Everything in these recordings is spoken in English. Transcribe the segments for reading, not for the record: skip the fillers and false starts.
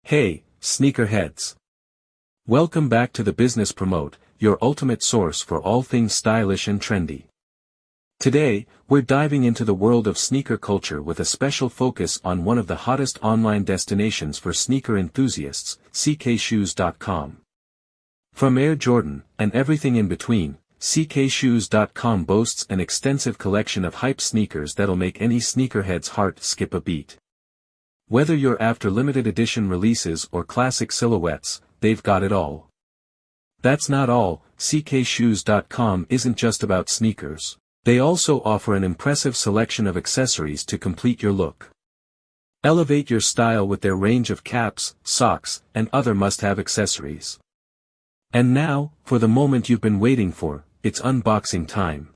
Hey, sneakerheads! Welcome back to the Business Promote, your ultimate source for all things stylish and trendy. Today, we're diving into the world of sneaker culture with a special focus on one of the hottest online destinations for sneaker enthusiasts, ckshoes.com. From Air Jordan, and everything in between, ckshoes.com boasts an extensive collection of hype sneakers that'll make any sneakerhead's heart skip a beat. Whether you're after limited edition releases or classic silhouettes, they've got it all. That's not all, ckshoes.com isn't just about sneakers. They also offer an impressive selection of accessories to complete your look. Elevate your style with their range of caps, socks, and other must-have accessories. And now, for the moment you've been waiting for, it's unboxing time.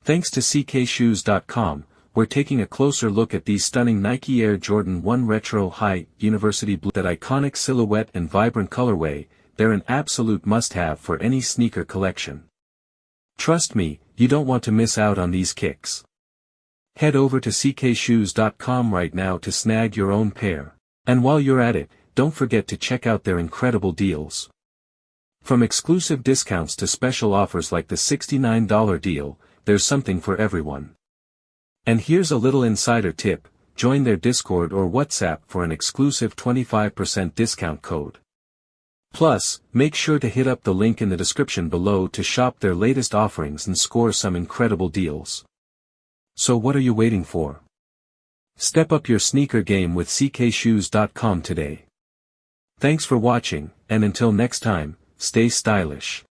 Thanks to ckshoes.com, we're taking a closer look at these stunning Nike Air Jordan 1 Retro High University Blue. That iconic silhouette and vibrant colorway, they're an absolute must-have for any sneaker collection. Trust me, you don't want to miss out on these kicks. Head over to ckshoes.com right now to snag your own pair. And while you're at it, don't forget to check out their incredible deals. From exclusive discounts to special offers like the $69 deal, there's something for everyone. And here's a little insider tip, join their Discord or WhatsApp for an exclusive 25% discount code. Plus, make sure to hit up the link in the description below to shop their latest offerings and score some incredible deals. So what are you waiting for? Step up your sneaker game with ckshoes.com today. Thanks for watching, and until next time, stay stylish.